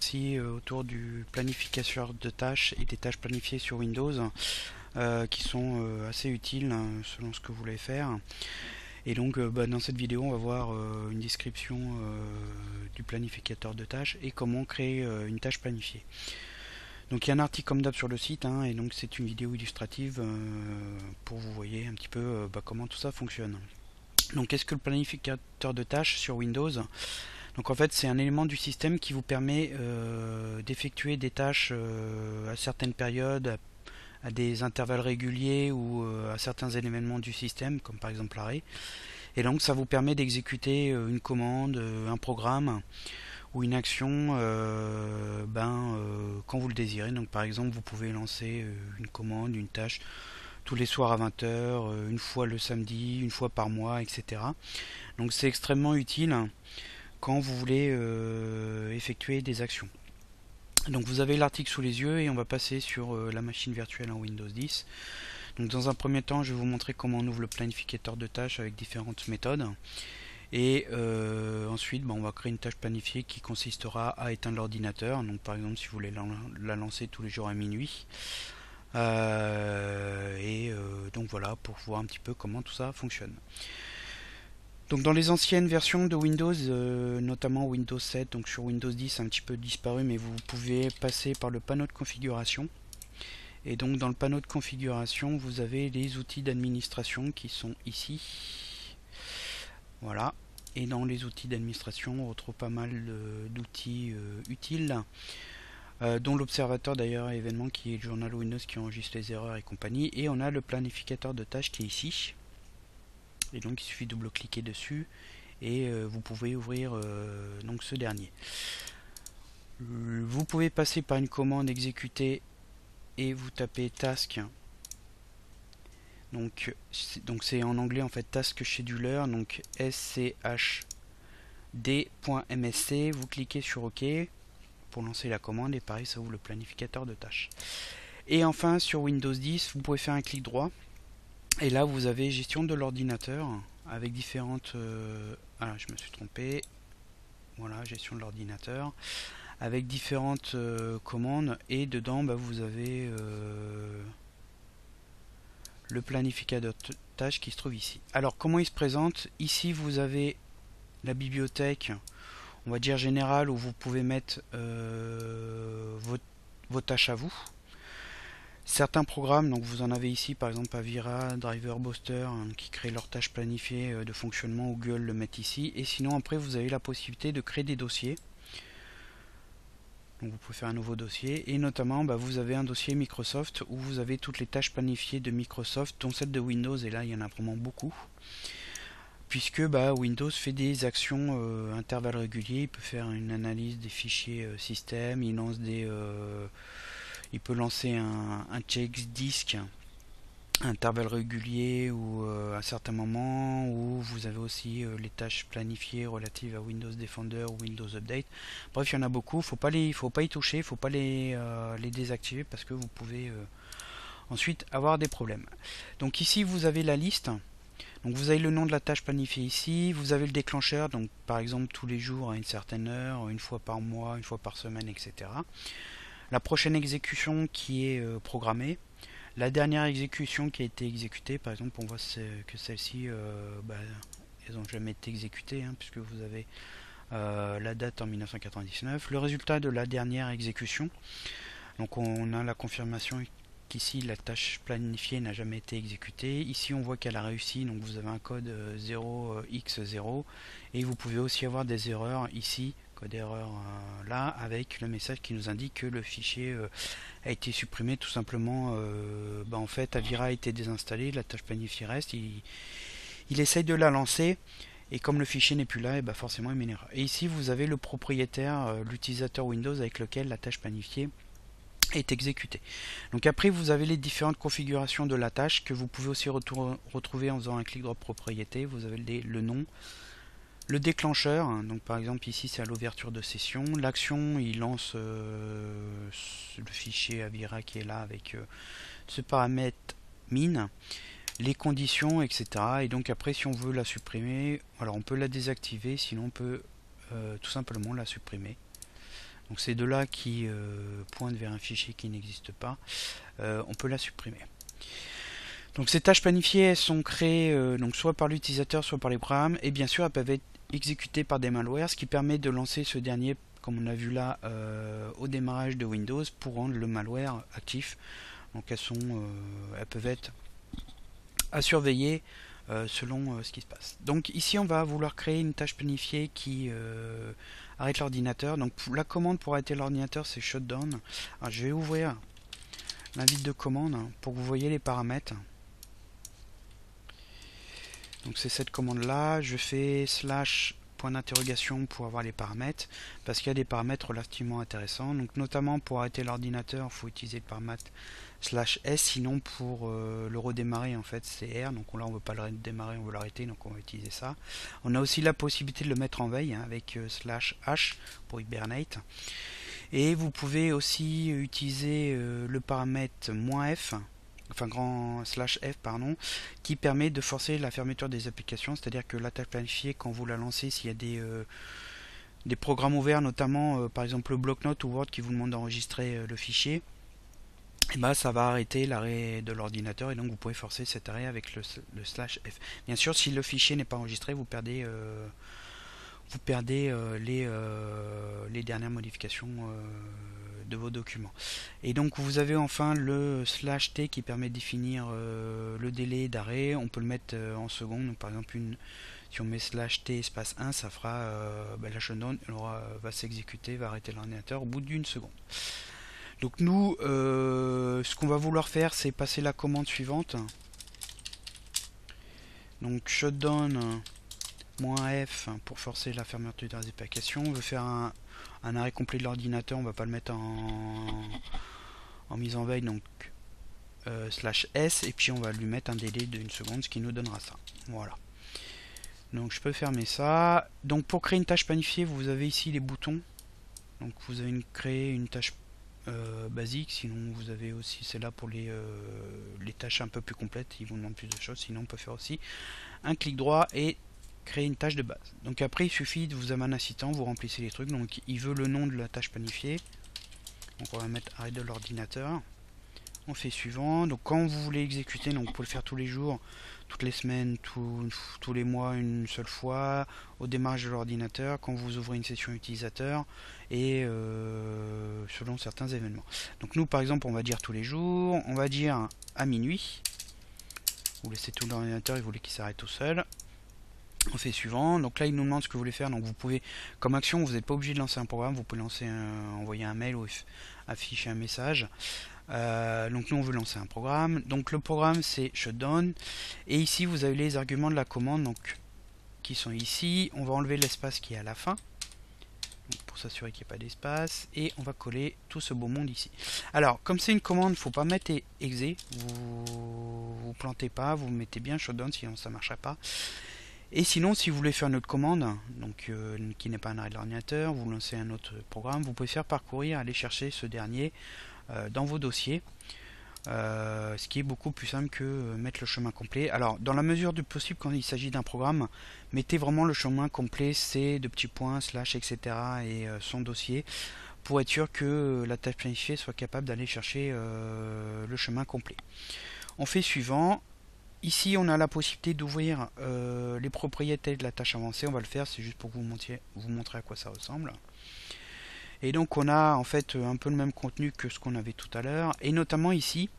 Ici autour du planificateur de tâches et des tâches planifiées sur Windows qui sont assez utiles selon ce que vous voulez faire. Et donc dans cette vidéo on va voir une description du planificateur de tâches et comment créer une tâche planifiée. Donc il y a un article comme d'hab sur le site et donc c'est une vidéo illustrative pour vous voyez un petit peu comment tout ça fonctionne. Donc qu'est-ce que le planificateur de tâches sur Windows ? Donc en fait c'est un élément du système qui vous permet d'effectuer des tâches à certaines périodes, à des intervalles réguliers ou à certains événements du système, comme par exemple l'arrêt. Et donc ça vous permet d'exécuter une commande, un programme ou une action quand vous le désirez. Donc par exemple vous pouvez lancer une commande, une tâche tous les soirs à 20 h, une fois le samedi, une fois par mois, etc. Donc c'est extrêmement utile quand vous voulez effectuer des actions. Donc vous avez l'article sous les yeux et on va passer sur la machine virtuelle en Windows 10. Donc dans un premier temps je vais vous montrer comment on ouvre le planificateur de tâches avec différentes méthodes. Et ensuite on va créer une tâche planifiée qui consistera à éteindre l'ordinateur. Donc par exemple si vous voulez la lancer tous les jours à minuit. Donc voilà pour voir un petit peu comment tout ça fonctionne. Donc dans les anciennes versions de Windows, notamment Windows 7, donc sur Windows 10 c'est un petit peu disparu, mais vous pouvez passer par le panneau de configuration. Et donc dans le panneau de configuration, vous avez les outils d'administration qui sont ici. Voilà. Et dans les outils d'administration, on retrouve pas mal d'outils utiles, dont l'observateur d'ailleurs événement qui est le journal Windows qui enregistre les erreurs et compagnie. Et on a le planificateur de tâches qui est ici. Et donc il suffit de double-cliquer dessus et vous pouvez ouvrir donc ce dernier. Vous pouvez passer par une commande exécuter et vous tapez task. Donc c'est en anglais en fait task scheduler, donc schd.msc. Vous cliquez sur OK pour lancer la commande et pareil ça ouvre le planificateur de tâches. Et enfin sur Windows 10 vous pouvez faire un clic droit. Et là vous avez gestion de l'ordinateur avec différentes... je me suis trompé. Voilà, gestion de l'ordinateur avec différentes commandes et dedans vous avez le planificateur de tâches qui se trouve ici. Alors comment il se présente? Ici vous avez la bibliothèque, on va dire générale, où vous pouvez mettre vos tâches à vous. Certains programmes, donc vous en avez ici par exemple Avira, Driver Booster qui créent leurs tâches planifiées de fonctionnement, ou Google le met ici. Et sinon après vous avez la possibilité de créer des dossiers. Donc vous pouvez faire un nouveau dossier et notamment vous avez un dossier Microsoft où vous avez toutes les tâches planifiées de Microsoft, dont celle de Windows, et là il y en a vraiment beaucoup. Puisque Windows fait des actions intervalles réguliers, il peut faire une analyse des fichiers système, il lance il peut lancer un check disk à intervalles réguliers ou à certains moments, où vous avez aussi les tâches planifiées relatives à Windows Defender ou Windows Update. Bref, il y en a beaucoup, faut pas y toucher, faut pas les désactiver parce que vous pouvez ensuite avoir des problèmes. Donc ici vous avez la liste. Donc vous avez le nom de la tâche planifiée ici, vous avez le déclencheur, donc par exemple tous les jours à une certaine heure, une fois par mois, une fois par semaine, etc. La prochaine exécution qui est programmée, la dernière exécution qui a été exécutée, par exemple on voit que celles-ci elles n'ont jamais été exécutées puisque vous avez la date en 1999, le résultat de la dernière exécution. Donc on a la confirmation qu'ici la tâche planifiée n'a jamais été exécutée. Ici on voit qu'elle a réussi, donc vous avez un code 0x0 et vous pouvez aussi avoir des erreurs ici, code erreur là, avec le message qui nous indique que le fichier a été supprimé tout simplement. En fait Avira a été désinstallé, la tâche planifiée reste, il essaye de la lancer. Et comme le fichier n'est plus là, forcément il met une erreur. Et ici vous avez le propriétaire, l'utilisateur Windows avec lequel la tâche planifiée est exécutée. Donc après vous avez les différentes configurations de la tâche que vous pouvez aussi retrouver en faisant un clic droit propriété. Vous avez le nom, le déclencheur, donc par exemple ici c'est à l'ouverture de session. L'action, il lance le fichier Avira qui est là avec ce paramètre min, les conditions, etc. Et donc après si on veut la supprimer, alors on peut la désactiver, sinon on peut tout simplement la supprimer. donc ces deux-là qui pointent vers un fichier qui n'existe pas, on peut la supprimer. Donc ces tâches planifiées, elles sont créées donc soit par l'utilisateur, soit par les programmes, et bien sûr elles peuvent être exécutées par des malwares, ce qui permet de lancer ce dernier, comme on a vu là, au démarrage de Windows, pour rendre le malware actif. Donc elles peuvent être à surveiller selon ce qui se passe. Donc ici on va vouloir créer une tâche planifiée qui arrête l'ordinateur. Donc la commande pour arrêter l'ordinateur, c'est shutdown. Alors, je vais ouvrir l'invite de commande pour que vous voyez les paramètres. Donc c'est cette commande là, je fais slash point d'interrogation pour avoir les paramètres, parce qu'il y a des paramètres relativement intéressants. Donc notamment pour arrêter l'ordinateur, il faut utiliser le paramètre slash S, sinon pour le redémarrer en fait c'est R. Donc là on ne veut pas le redémarrer, on veut l'arrêter, donc on va utiliser ça. On a aussi la possibilité de le mettre en veille avec slash H pour hibernate. Et vous pouvez aussi utiliser le paramètre -F, enfin grand slash F pardon, qui permet de forcer la fermeture des applications, c'est-à-dire que la tâche planifiée, quand vous la lancez, s'il y a des programmes ouverts, notamment par exemple le bloc-notes ou Word qui vous demande d'enregistrer le fichier, et ben, ça va arrêter l'arrêt de l'ordinateur, et donc vous pouvez forcer cet arrêt avec le slash F. Bien sûr, si le fichier n'est pas enregistré, vous perdez les dernières modifications de vos documents. Et donc vous avez enfin le slash T qui permet de définir le délai d'arrêt. On peut le mettre en secondes. Donc, par exemple, si on met slash T espace 1, ça fera la shutdown va s'exécuter, va arrêter l'ordinateur au bout d'une seconde. Donc nous, ce qu'on va vouloir faire, c'est passer la commande suivante. Donc shutdown -F pour forcer la fermeture des applications. On veut faire un arrêt complet de l'ordinateur, on va pas le mettre en mise en veille, donc slash S, et puis on va lui mettre un délai de 1 seconde, ce qui nous donnera ça. Voilà. Donc je peux fermer ça. Donc pour créer une tâche planifiée, vous avez ici les boutons. Donc vous avez créé une tâche basique, sinon vous avez aussi, c'est là pour les tâches un peu plus complètes, ils vous demandent plus de choses. Sinon on peut faire aussi un clic droit et créer une tâche de base. Donc après il suffit de vous avoir un assistant, vous remplissez les trucs. Donc il veut le nom de la tâche planifiée, donc on va mettre arrêt de l'ordinateur. On fait suivant. Donc quand vous voulez exécuter, donc vous pouvez le faire tous les jours, toutes les semaines, tous les mois, une seule fois, au démarrage de l'ordinateur, quand vous ouvrez une session utilisateur, et selon certains événements. Donc nous par exemple on va dire tous les jours, on va dire à minuit. Vous laissez tout l'ordinateur et vous voulez qu'il s'arrête tout seul. On fait suivant. Donc là il nous demande ce que vous voulez faire. Donc vous pouvez, comme action, vous n'êtes pas obligé de lancer un programme, vous pouvez envoyer un mail ou afficher un message. Donc nous on veut lancer un programme. Donc le programme c'est shutdown, et ici vous avez les arguments de la commande, donc qui sont ici. On va enlever l'espace qui est à la fin, donc, pour s'assurer qu'il n'y ait pas d'espace, et on va coller tout ce beau monde ici. Alors comme c'est une commande, il ne faut pas mettre exe, vous plantez pas, vous mettez bien shutdown, sinon ça ne marchera pas. Et sinon, si vous voulez faire une autre commande, donc qui n'est pas un arrêt de l'ordinateur, vous lancez un autre programme, vous pouvez faire parcourir, aller chercher ce dernier dans vos dossiers, ce qui est beaucoup plus simple que mettre le chemin complet. Alors dans la mesure du possible, quand il s'agit d'un programme, mettez vraiment le chemin complet, c'est de petits points, slash, etc. et son dossier, pour être sûr que la tâche planifiée soit capable d'aller chercher le chemin complet. On fait suivant. Ici on a la possibilité d'ouvrir les propriétés de la tâche avancée. On va le faire, c'est juste pour vous montrer à quoi ça ressemble. Et donc on a en fait un peu le même contenu que ce qu'on avait tout à l'heure, et notamment ici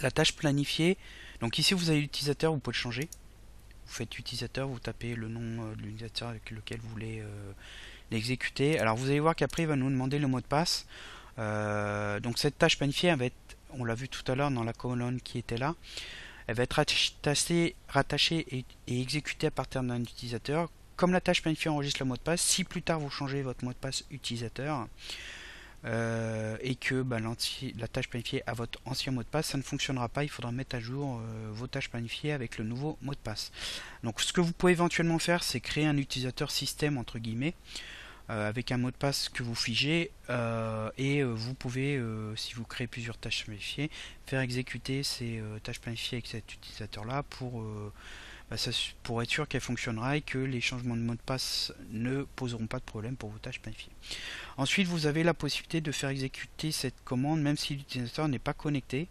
la tâche planifiée. Donc ici vous avez l'utilisateur, vous pouvez le changer. Vous faites utilisateur, vous tapez le nom de l'utilisateur avec lequel vous voulez l'exécuter. Alors vous allez voir qu'après il va nous demander le mot de passe. Donc cette tâche planifiée, elle va être, on l'a vu tout à l'heure dans la colonne qui était là, elle va être rattachée et exécutée à partir d'un utilisateur. Comme la tâche planifiée enregistre le mot de passe, si plus tard vous changez votre mot de passe utilisateur et que la tâche planifiée a votre ancien mot de passe, ça ne fonctionnera pas. Il faudra mettre à jour vos tâches planifiées avec le nouveau mot de passe. Donc ce que vous pouvez éventuellement faire, c'est créer un utilisateur système entre guillemets avec un mot de passe que vous figez, et vous pouvez, si vous créez plusieurs tâches planifiées, faire exécuter ces tâches planifiées avec cet utilisateur là pour bah, ça, pour être sûr qu'elle fonctionnera et que les changements de mot de passe ne poseront pas de problème pour vos tâches planifiées. Ensuite, vous avez la possibilité de faire exécuter cette commande même si l'utilisateur n'est pas connecté.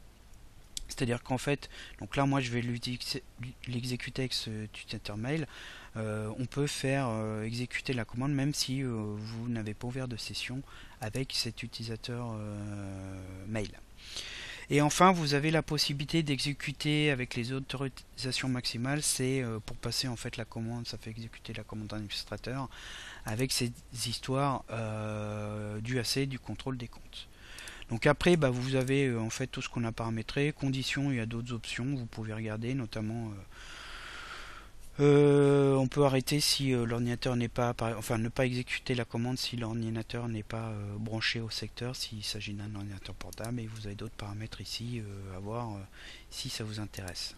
C'est-à-dire qu'en fait, donc là moi je vais l'exécuter avec ce utilisateur mail. On peut faire exécuter la commande même si vous n'avez pas ouvert de session avec cet utilisateur mail. Et enfin, vous avez la possibilité d'exécuter avec les autorisations maximales. C'est pour passer en fait la commande, ça fait exécuter la commande d'administrateur avec ces histoires du AC, du contrôle des comptes. Donc après, bah, vous avez en fait tout ce qu'on a paramétré. Conditions, il y a d'autres options, vous pouvez regarder, notamment on peut arrêter si l'ordinateur n'est pas, enfin ne pas exécuter la commande si l'ordinateur n'est pas branché au secteur, s'il s'agit d'un ordinateur portable, et vous avez d'autres paramètres ici à voir si ça vous intéresse.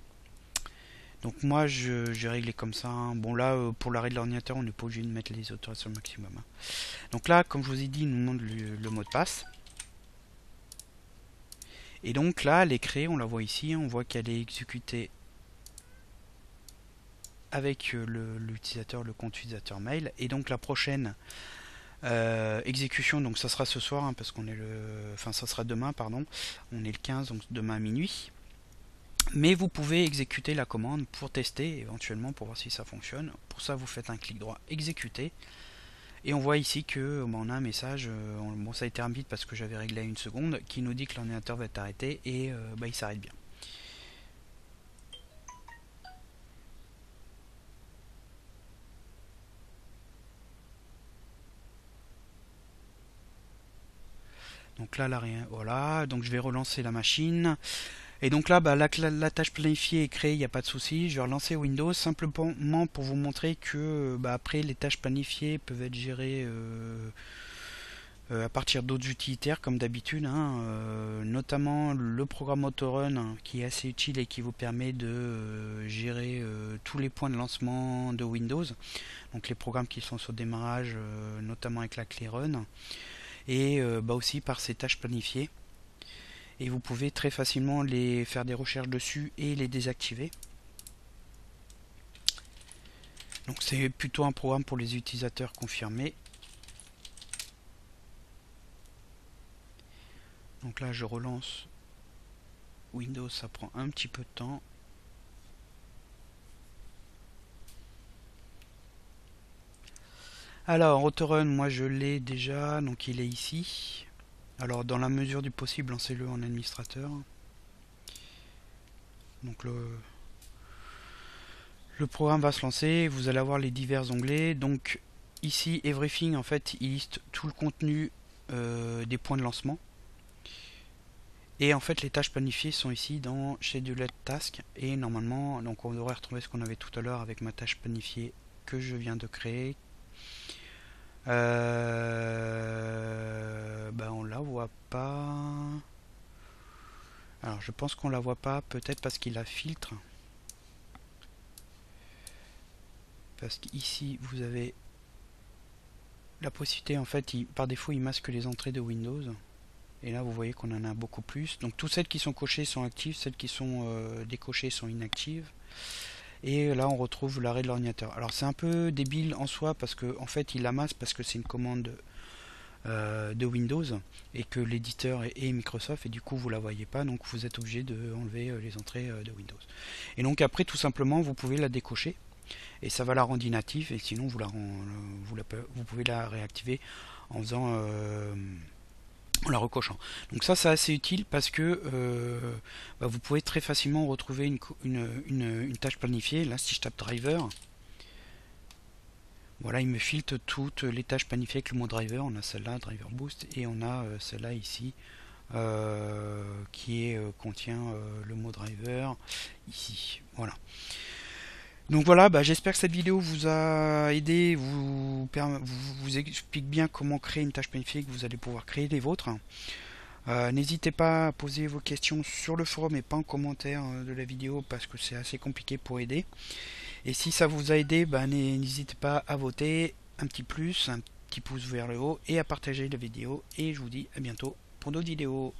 Donc moi j'ai réglé comme ça, hein. Bon là pour l'arrêt de l'ordinateur on n'est pas obligé de mettre les autorisations maximum, hein. Donc là comme je vous ai dit il nous demande le mot de passe. Et donc là, elle est créée, on la voit ici, on voit qu'elle est exécutée avec l'utilisateur, le compte utilisateur mail. Et donc la prochaine exécution, donc ça sera ce soir, hein, parce qu'on est enfin ça sera demain, pardon, on est le 15, donc demain à minuit. Mais vous pouvez exécuter la commande pour tester, éventuellement pour voir si ça fonctionne. Pour ça, vous faites un clic droit, exécuter. Et on voit ici que on a un message, bon ça a été rapide parce que j'avais réglé à 1 seconde, qui nous dit que l'ordinateur va être arrêté et bah, il s'arrête bien. Donc là, voilà, donc je vais relancer la machine. Et donc là, bah, la tâche planifiée est créée, il n'y a pas de souci. Je vais relancer Windows simplement pour vous montrer que bah, après les tâches planifiées peuvent être gérées à partir d'autres utilitaires comme d'habitude, hein, notamment le programme Autorun hein, qui est assez utile et qui vous permet de gérer tous les points de lancement de Windows. Donc les programmes qui sont sur démarrage, notamment avec la clé Run, et bah, aussi par ces tâches planifiées. Et vous pouvez très facilement faire des recherches dessus et les désactiver. Donc c'est plutôt un programme pour les utilisateurs confirmés. Donc là je relance Windows, ça prend un petit peu de temps. Alors Autorun, moi je l'ai déjà, donc il est ici. Alors dans la mesure du possible, lancez-le en administrateur. Donc le programme va se lancer, vous allez avoir les divers onglets. Donc ici Everything, en fait il liste tout le contenu des points de lancement. Et en fait les tâches planifiées sont ici dans Scheduled Task. Et normalement, donc on devrait retrouver ce qu'on avait tout à l'heure avec ma tâche planifiée que je viens de créer. Bah on la voit pas. Alors je pense qu'on la voit pas, peut-être parce qu'il la filtre. Parce qu'ici vous avez la possibilité, en fait, par défaut il masque les entrées de Windows. Et là vous voyez qu'on en a beaucoup plus. Donc toutes celles qui sont cochées sont actives, celles qui sont décochées sont inactives. Et là on retrouve l'arrêt de l'ordinateur. Alors c'est un peu débile en soi parce que en fait il la masque parce que c'est une commande de Windows et que l'éditeur est Microsoft et du coup vous la voyez pas, donc vous êtes obligé de enlever les entrées de Windows. Et donc après tout simplement vous pouvez la décocher et ça va la rendre inactive, et sinon vous pouvez la réactiver en faisant en la recochant. Donc ça c'est assez utile parce que bah, vous pouvez très facilement retrouver une tâche planifiée. Là si je tape driver, voilà, il me filtre toutes les tâches planifiées avec le mot driver. On a celle-là, driver boost, et on a celle-là ici qui contient le mot driver ici. Voilà. Donc voilà, bah, j'espère que cette vidéo vous a aidé, vous explique bien comment créer une tâche planifiée, que vous allez pouvoir créer les vôtres. N'hésitez pas à poser vos questions sur le forum et pas en commentaire de la vidéo parce que c'est assez compliqué pour aider. Et si ça vous a aidé, bah, n'hésitez pas à voter, un petit plus, un petit pouce vers le haut et à partager la vidéo. Et je vous dis à bientôt pour d'autres vidéos.